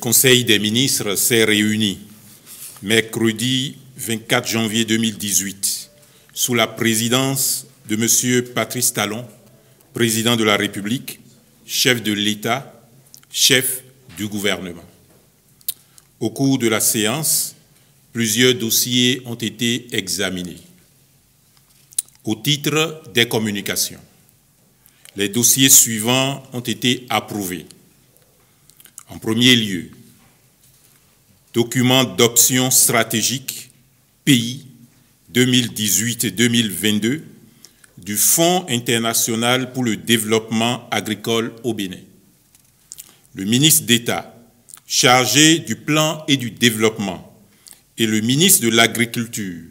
Conseil des ministres s'est réuni mercredi 24 janvier 2018 sous la présidence de M. Patrice Talon, président de la République, chef de l'État, chef du gouvernement. Au cours de la séance, plusieurs dossiers ont été examinés. Au titre des communications, les dossiers suivants ont été approuvés. En premier lieu, document d'option stratégique pays 2018-2022 du Fonds international pour le développement agricole au Bénin. Le ministre d'État chargé du plan et du développement et le ministre de l'Agriculture,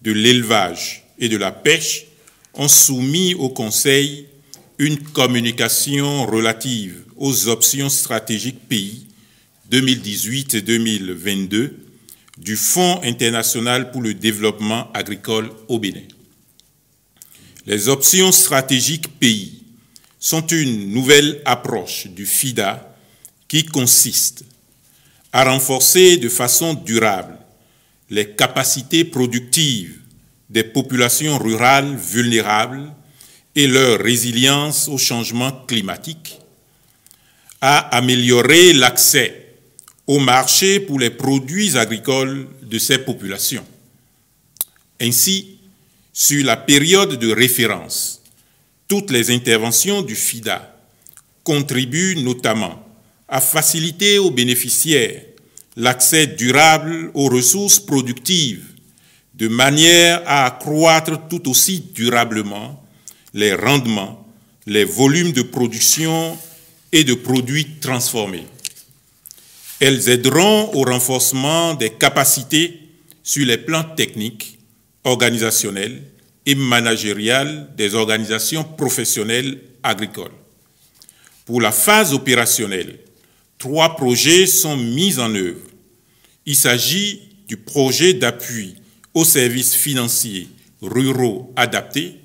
de l'Élevage et de la Pêche ont soumis au Conseil une communication relative aux options stratégiques pays 2018-2022 du Fonds international pour le développement agricole au Bénin. Les options stratégiques pays sont une nouvelle approche du FIDA qui consiste à renforcer de façon durable les capacités productives des populations rurales vulnérables et leur résilience au changement climatique, à améliorer l'accès au marché pour les produits agricoles de ces populations. Ainsi, sur la période de référence, toutes les interventions du FIDA contribuent notamment à faciliter aux bénéficiaires l'accès durable aux ressources productives de manière à accroître tout aussi durablement les rendements, les volumes de production et de produits transformés. Elles aideront au renforcement des capacités sur les plans techniques, organisationnels et managériels des organisations professionnelles agricoles. Pour la phase opérationnelle, 3 projets sont mis en œuvre. Il s'agit du projet d'appui aux services financiers ruraux adaptés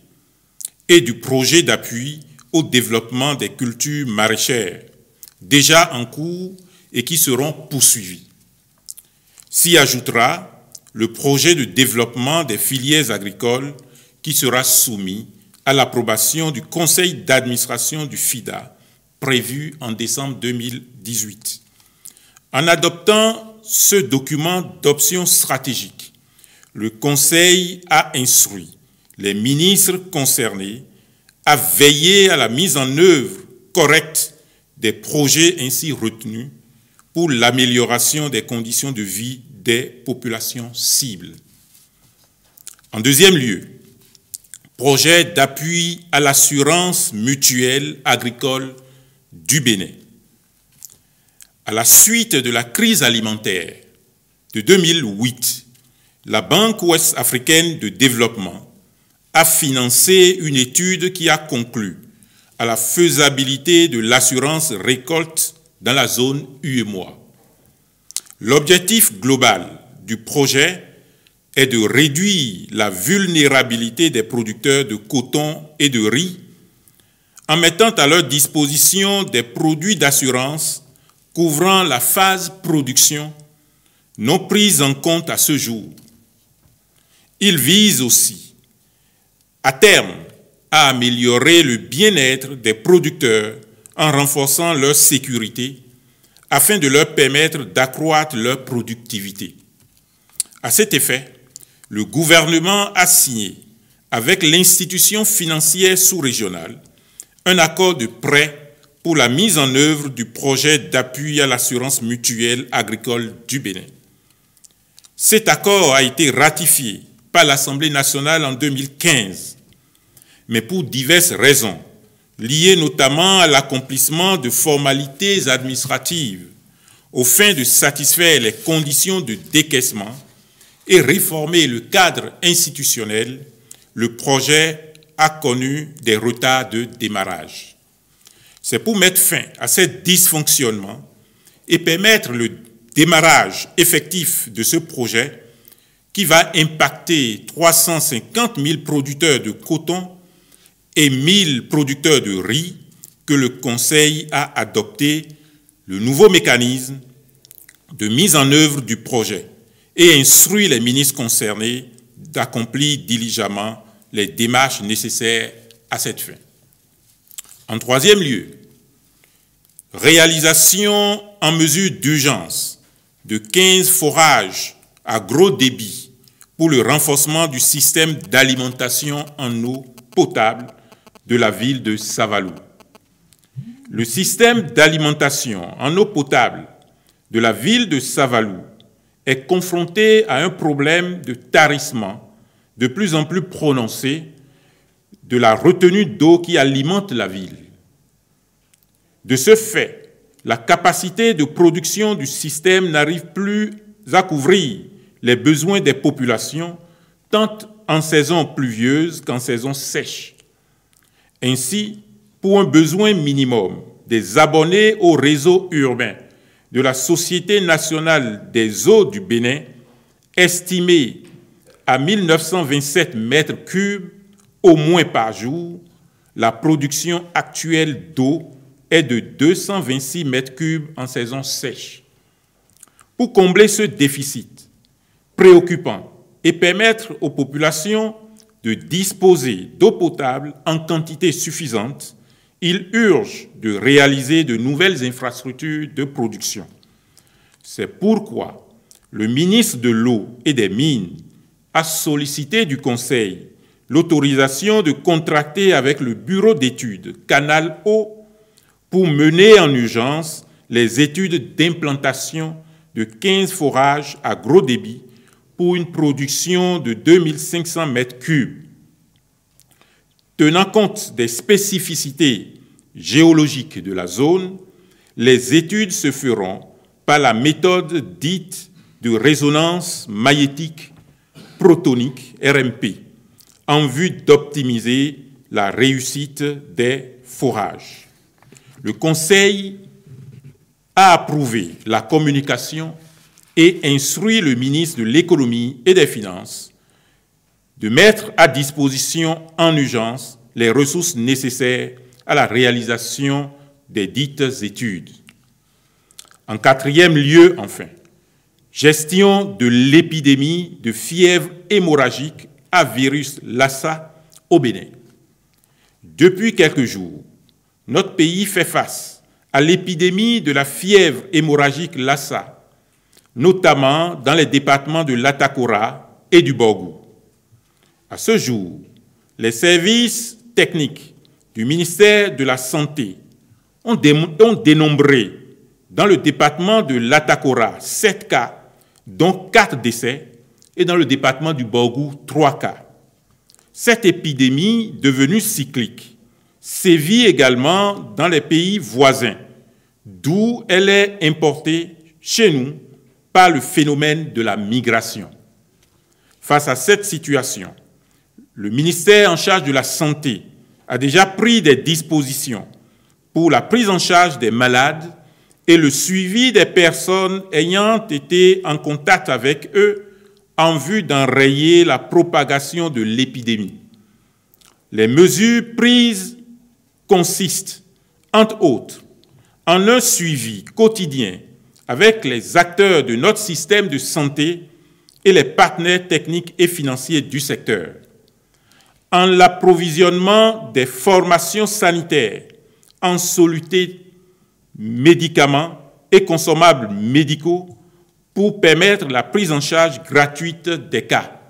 et du projet d'appui au développement des cultures maraîchères, déjà en cours et qui seront poursuivis. S'y ajoutera le projet de développement des filières agricoles qui sera soumis à l'approbation du Conseil d'administration du FIDA, prévu en décembre 2018. En adoptant ce document d'option stratégique, le Conseil a instruit les ministres concernés à veiller à la mise en œuvre correcte des projets ainsi retenus pour l'amélioration des conditions de vie des populations cibles. En deuxième lieu, projet d'appui à l'assurance mutuelle agricole du Bénin. À la suite de la crise alimentaire de 2008, la Banque ouest-africaine de développement a financé une étude qui a conclu à la faisabilité de l'assurance récolte dans la zone UEMOA. L'objectif global du projet est de réduire la vulnérabilité des producteurs de coton et de riz en mettant à leur disposition des produits d'assurance couvrant la phase production non prise en compte à ce jour. Il vise aussi à terme à améliorer le bien-être des producteurs en renforçant leur sécurité afin de leur permettre d'accroître leur productivité. À cet effet, le gouvernement a signé avec l'institution financière sous-régionale un accord de prêt pour la mise en œuvre du projet d'appui à l'assurance mutuelle agricole du Bénin. Cet accord a été ratifié par l'Assemblée nationale en 2015, mais pour diverses raisons, liées notamment à l'accomplissement de formalités administratives aux fins de satisfaire les conditions de décaissement et réformer le cadre institutionnel, le projet a connu des retards de démarrage. C'est pour mettre fin à ces dysfonctionnements et permettre le démarrage effectif de ce projet qui va impacter 350 000 producteurs de coton et 1 000 producteurs de riz que le Conseil a adopté le nouveau mécanisme de mise en œuvre du projet et instruit les ministres concernés d'accomplir diligemment les démarches nécessaires à cette fin. En troisième lieu, réalisation en mesure d'urgence de 15 forages à gros débit pour le renforcement du système d'alimentation en eau potable de la ville de Savalou. Le système d'alimentation en eau potable de la ville de Savalou est confronté à un problème de tarissement de plus en plus prononcé de la retenue d'eau qui alimente la ville. De ce fait, la capacité de production du système n'arrive plus à couvrir les besoins des populations, tant en saison pluvieuse qu'en saison sèche. Ainsi, pour un besoin minimum des abonnés au réseau urbain de la Société nationale des eaux du Bénin, estimé à 1927 mètres cubes au moins par jour, la production actuelle d'eau est de 226 mètres cubes en saison sèche. Pour combler ce déficit préoccupant et permettre aux populations de disposer d'eau potable en quantité suffisante, il urge de réaliser de nouvelles infrastructures de production. C'est pourquoi le ministre de l'Eau et des Mines a sollicité du Conseil l'autorisation de contracter avec le bureau d'études Canal Eau pour mener en urgence les études d'implantation de 15 forages à gros débit pour une production de 2500 mètres cubes. Tenant compte des spécificités géologiques de la zone, les études se feront par la méthode dite de résonance magnétique protonique, RMP, en vue d'optimiser la réussite des forages. Le Conseil a approuvé la communication et instruit le ministre de l'Économie et des Finances de mettre à disposition en urgence les ressources nécessaires à la réalisation des dites études. En quatrième lieu, enfin, gestion de l'épidémie de fièvre hémorragique à virus Lassa au Bénin. Depuis quelques jours, notre pays fait face à l'épidémie de la fièvre hémorragique Lassa, notamment dans les départements de l'Atakora et du Borgou. À ce jour, les services techniques du ministère de la Santé ont dénombré dans le département de l'Atakora 7 cas, dont 4 décès, et dans le département du Borgou 3 cas. Cette épidémie, devenue cyclique, sévit également dans les pays voisins, d'où elle est importée chez nous par le phénomène de la migration. Face à cette situation, le ministère en charge de la Santé a déjà pris des dispositions pour la prise en charge des malades et le suivi des personnes ayant été en contact avec eux en vue d'enrayer la propagation de l'épidémie. Les mesures prises consistent, entre autres, en un suivi quotidien avec les acteurs de notre système de santé et les partenaires techniques et financiers du secteur, en l'approvisionnement des formations sanitaires en soluté, médicaments et consommables médicaux pour permettre la prise en charge gratuite des cas,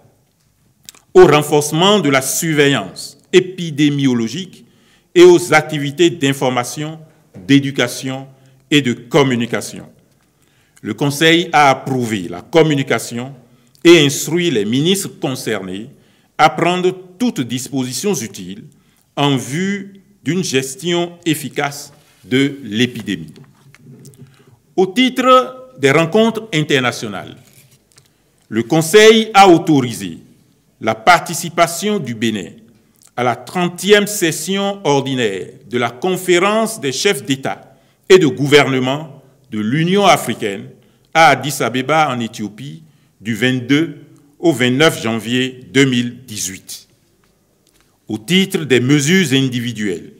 au renforcement de la surveillance épidémiologique et aux activités d'information, d'éducation et de communication. Le Conseil a approuvé la communication et instruit les ministres concernés à prendre toutes dispositions utiles en vue d'une gestion efficace de l'épidémie. Au titre des rencontres internationales, le Conseil a autorisé la participation du Bénin à la 30e session ordinaire de la Conférence des chefs d'État et de gouvernement de l'Union africaine à Addis-Abeba en Éthiopie du 22 au 29 janvier 2018. Au titre des mesures individuelles,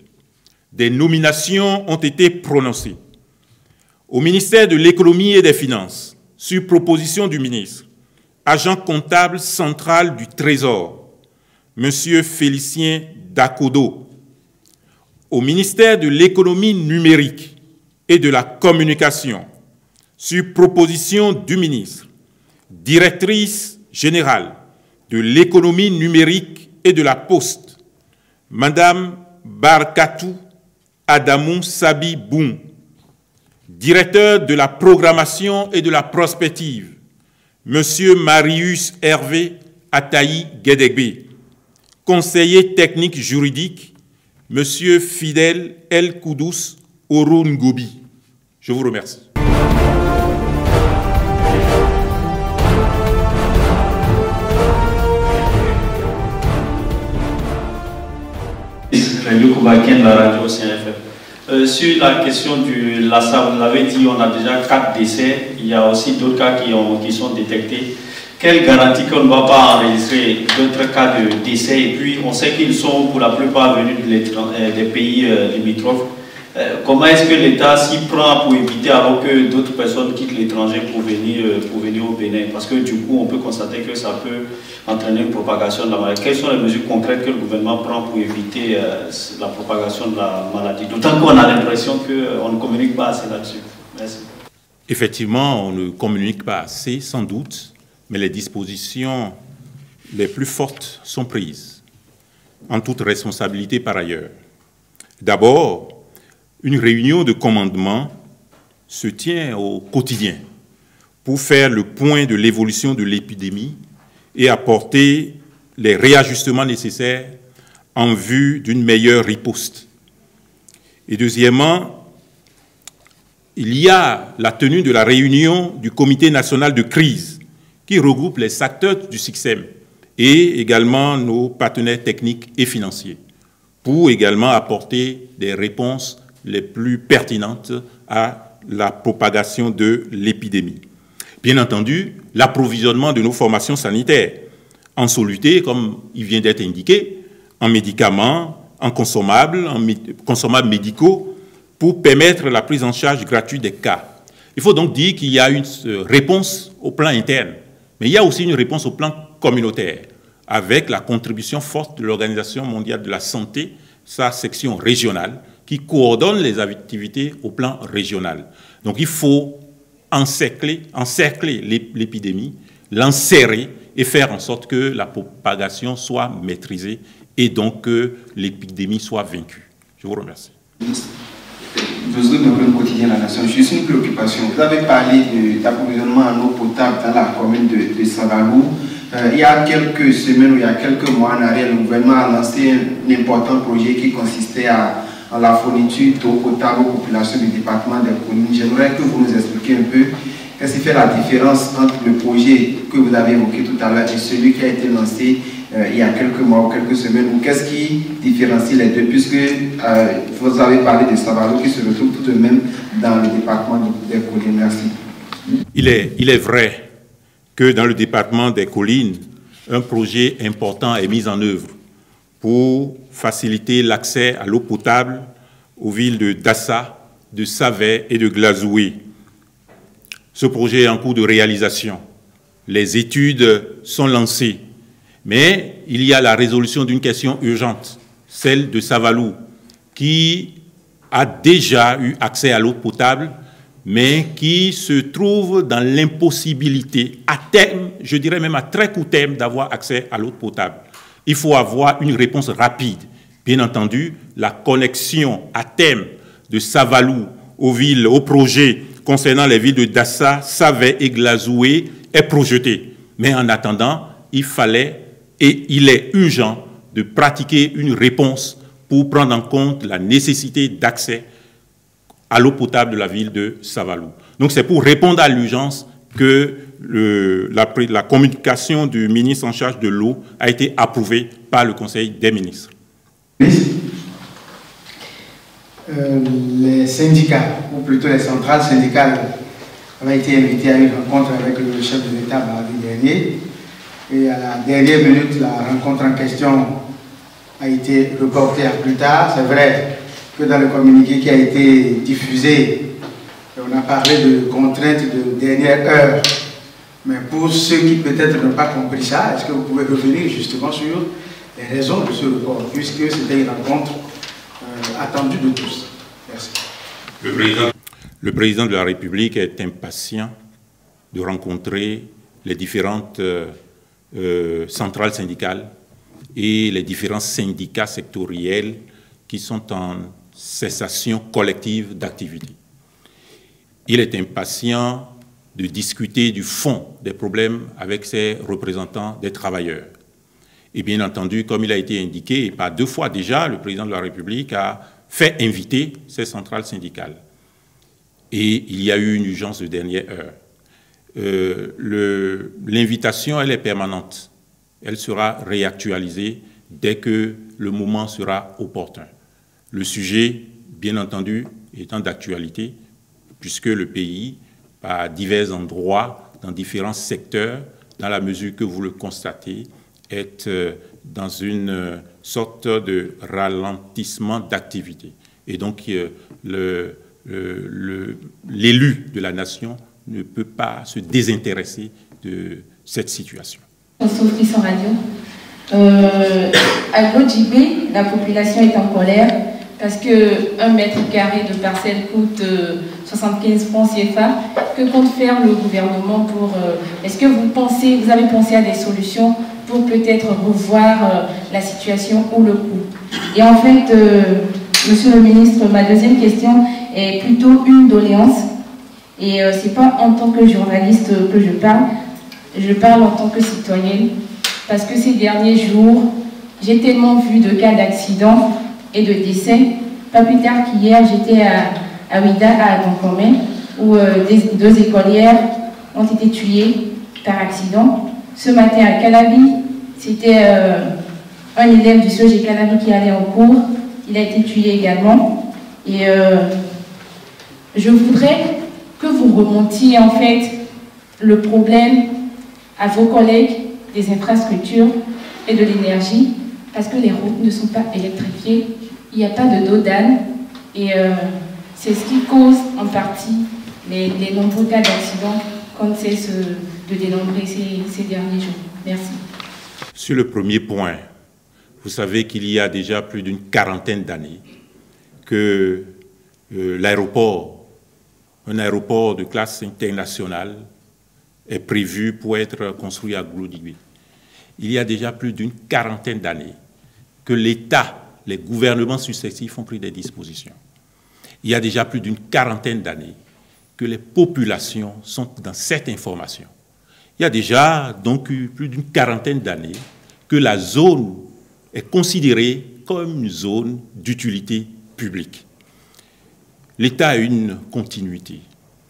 des nominations ont été prononcées. Au ministère de l'Économie et des Finances, sur proposition du ministre, agent comptable central du Trésor, M. Félicien Dakodo. Au ministère de l'Économie numérique et de la Communication, sur proposition du ministre, directrice générale de l'économie numérique et de la Poste, Madame Barkatou Adamou Sabi Boum, directeur de la programmation et de la prospective, Monsieur Marius Hervé Ataï Guédébé, conseiller technique juridique, Monsieur Fidel El Koudous Oroun Gobi. Je vous remercie. De la radio CFM. Sur la question du LASA, vous l'avez dit, on a déjà 4 décès. Il y a aussi d'autres cas qui sont détectés. Quelle garantie qu'on ne va pas enregistrer d'autres cas de décès? Et puis, on sait qu'ils sont pour la plupart venus des pays limitrophes. Comment est-ce que l'État s'y prend pour éviter alors que d'autres personnes quittent l'étranger pour venir au Bénin? Parce que du coup, on peut constater que ça peut entraîner une propagation de la maladie. Quelles sont les mesures concrètes que le gouvernement prend pour éviter la propagation de la maladie? D'autant qu'on a l'impression qu'on ne communique pas assez là-dessus. Merci. Effectivement, on ne communique pas assez, sans doute, mais les dispositions les plus fortes sont prises, en toute responsabilité par ailleurs. D'abord, une réunion de commandement se tient au quotidien pour faire le point de l'évolution de l'épidémie et apporter les réajustements nécessaires en vue d'une meilleure riposte. Et deuxièmement, il y a la tenue de la réunion du Comité national de crise qui regroupe les acteurs du SICSEM et également nos partenaires techniques et financiers pour également apporter des réponses les plus pertinentes à la propagation de l'épidémie. Bien entendu, l'approvisionnement de nos formations sanitaires en soluté, comme il vient d'être indiqué, en médicaments, en consommables médicaux, pour permettre la prise en charge gratuite des cas. Il faut donc dire qu'il y a une réponse au plan interne, mais il y a aussi une réponse au plan communautaire, avec la contribution forte de l'Organisation mondiale de la santé, sa section régionale, qui coordonne les activités au plan régional. Donc il faut encercler l'épidémie, l'enserrer et faire en sorte que la propagation soit maîtrisée et donc que l'épidémie soit vaincue. Je vous remercie. Besoin d'un quotidien de la nation, juste une préoccupation. Vous avez parlé d'approvisionnement en eau potable dans la commune de Savalou. Il y a quelques semaines ou il y a quelques mois en arrière, le gouvernement a lancé un important projet qui consistait à la fourniture d'eau potable aux populations du département des Collines. J'aimerais que vous nous expliquiez un peu qu'est-ce qui fait la différence entre le projet que vous avez évoqué tout à l'heure et celui qui a été lancé il y a quelques mois ou quelques semaines, ou qu'est-ce qui différencie les deux, puisque vous avez parlé de Savalou qui se retrouve tout de même dans le département des Collines. Merci. Il est vrai que dans le département des Collines, un projet important est mis en œuvre pour faciliter l'accès à l'eau potable aux villes de Dassa, de Savet et de Glazoué. Ce projet est en cours de réalisation. Les études sont lancées, mais il y a la résolution d'une question urgente, celle de Savalou, qui a déjà eu accès à l'eau potable, mais qui se trouve dans l'impossibilité, à terme, je dirais même à très court terme, d'avoir accès à l'eau potable. Il faut avoir une réponse rapide. Bien entendu, la connexion à terme de Savalou aux projets concernant les villes de Dassa, Savet et Glazoué est projetée. Mais en attendant, il fallait et il est urgent de pratiquer une réponse pour prendre en compte la nécessité d'accès à l'eau potable de la ville de Savalou. Donc c'est pour répondre à l'urgence que la communication du ministre en charge de l'eau a été approuvée par le Conseil des ministres. Les syndicats, ou plutôt les centrales syndicales, avaient été invités à une rencontre avec le chef de l'État mardi dernier. Et à la dernière minute, la rencontre en question a été reportée à plus tard. C'est vrai que dans le communiqué qui a été diffusé On a parlé de contraintes de dernière heure. Mais pour ceux qui peut-être n'ont pas compris ça, est-ce que vous pouvez revenir justement sur les raisons de ce report, puisque c'était une rencontre attendue de tous? Merci. Le président de la République est impatient de rencontrer les différentes centrales syndicales et les différents syndicats sectoriels qui sont en cessation collective d'activité. Il est impatient de discuter du fond des problèmes avec ses représentants des travailleurs. Et bien entendu, comme il a été indiqué, et pas 2 fois déjà, le président de la République a fait inviter ces centrales syndicales. Et il y a eu une urgence de dernière heure. L'invitation, elle est permanente. Elle sera réactualisée dès que le moment sera opportun. Le sujet, bien entendu, étant d'actualité, puisque le pays, à divers endroits, dans différents secteurs, dans la mesure que vous le constatez, est dans une sorte de ralentissement d'activité. Et donc, l'élu de la nation ne peut pas se désintéresser de cette situation. Sophie sans radio. À Glodjibé, la population est en colère parce que 1 mètre carré de parcelle coûte 75 francs CFA. Que compte faire le gouvernement pour... Est-ce que vous avez pensé à des solutions pour peut-être revoir la situation ou le coût? Et en fait, Monsieur le ministre, ma deuxième question est plutôt une doléance. Et ce n'est pas en tant que journaliste que je parle en tant que citoyenne. Parce que ces derniers jours, j'ai tellement vu de cas d'accidents et de décès. Pas plus tard qu'hier, j'étais à Ouida, à Agonkomé, où 2 écolières ont été tuées par accident. Ce matin à Calabi, c'était un élève du CEG Calabi qui allait en cours. Il a été tué également. Et je voudrais que vous remontiez en fait le problème à vos collègues des infrastructures et de l'énergie, parce que les routes ne sont pas électrifiées, il n'y a pas de dos d'âne, et c'est ce qui cause en partie les nombreux cas d'accidents qu'on cesse de dénombrer ces derniers jours. Merci. Sur le premier point, vous savez qu'il y a déjà plus d'une quarantaine d'années que un aéroport de classe internationale est prévu pour être construit à Glodjibé. Il y a déjà plus d'une quarantaine d'années que l'État, les gouvernements successifs ont pris des dispositions. Il y a déjà plus d'une quarantaine d'années que les populations sont dans cette information. Il y a déjà donc plus d'une quarantaine d'années que la zone est considérée comme une zone d'utilité publique. L'État a une continuité.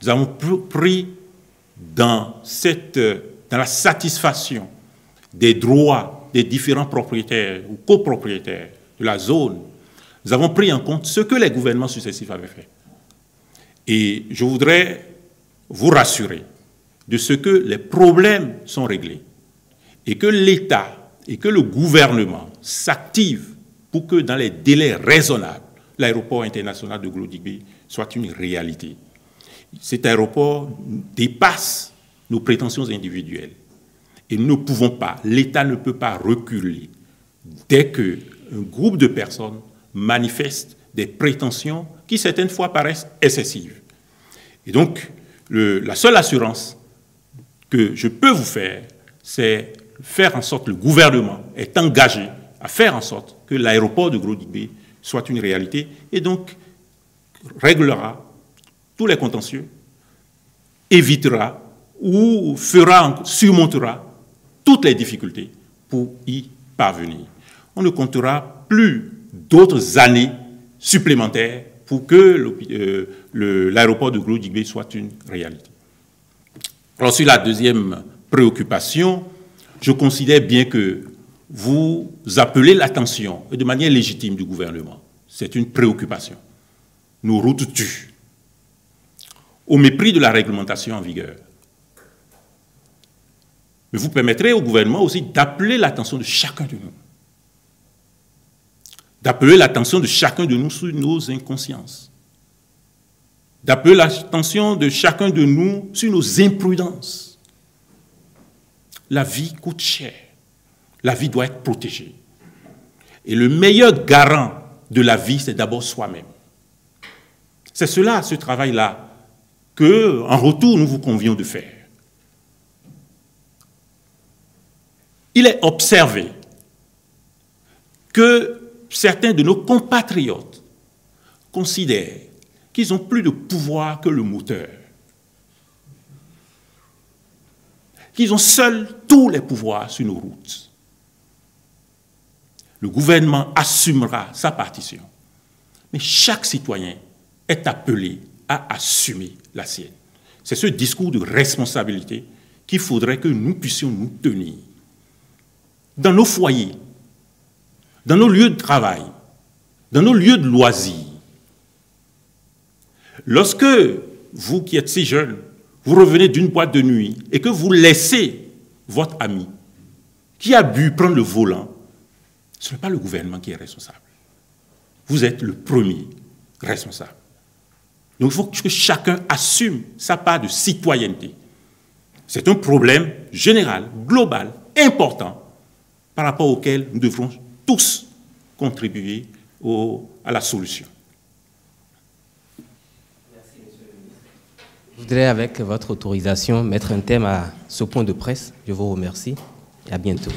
Nous avons pris dans la satisfaction des droits des différents propriétaires ou copropriétaires de la zone, nous avons pris en compte ce que les gouvernements successifs avaient fait. Et je voudrais vous rassurer de ce que les problèmes sont réglés et que l'État et que le gouvernement s'activent pour que dans les délais raisonnables, l'aéroport international de Glodjibé soit une réalité. Cet aéroport dépasse nos prétentions individuelles. Et nous ne pouvons pas, l'État ne peut pas reculer dès qu'un groupe de personnes manifeste des prétentions qui certaines fois paraissent excessives. Et donc, la seule assurance que je peux vous faire, c'est faire en sorte que le gouvernement est engagé à faire en sorte que l'aéroport de Glodjibé soit une réalité et donc réglera tous les contentieux, évitera ou surmontera toutes les difficultés pour y parvenir. On ne comptera plus d'autres années supplémentaires pour que l'aéroport de Glodjibé soit une réalité. Alors sur la deuxième préoccupation, je considère bien que vous appelez l'attention, et de manière légitime, du gouvernement. C'est une préoccupation. Nos routes tuent, au mépris de la réglementation en vigueur. Mais vous permettrez au gouvernement aussi d'appeler l'attention de chacun de nous. D'appeler l'attention de chacun de nous sur nos inconsciences. d'appeler l'attention de chacun de nous sur nos imprudences. La vie coûte cher. La vie doit être protégée. Et le meilleur garant de la vie, c'est d'abord soi-même. C'est cela, ce travail-là, que, en retour, nous vous convions de faire. Il est observé que certains de nos compatriotes considèrent qu'ils ont plus de pouvoir que le moteur, qu'ils ont seuls tous les pouvoirs sur nos routes. Le gouvernement assumera sa partition, mais chaque citoyen est appelé à assumer la sienne. C'est ce discours de responsabilité qu'il faudrait que nous puissions nous tenir. Dans nos foyers, dans nos lieux de travail, dans nos lieux de loisirs. Lorsque vous qui êtes si jeune, vous revenez d'une boîte de nuit et que vous laissez votre ami qui a bu prendre le volant, ce n'est pas le gouvernement qui est responsable. Vous êtes le premier responsable. Donc il faut que chacun assume sa part de citoyenneté. C'est un problème général, global, important, par rapport auquel nous devrons tous contribuer à la solution. Merci, Monsieur le Ministre. Je voudrais, avec votre autorisation, mettre un thème à ce point de presse. Je vous remercie et à bientôt.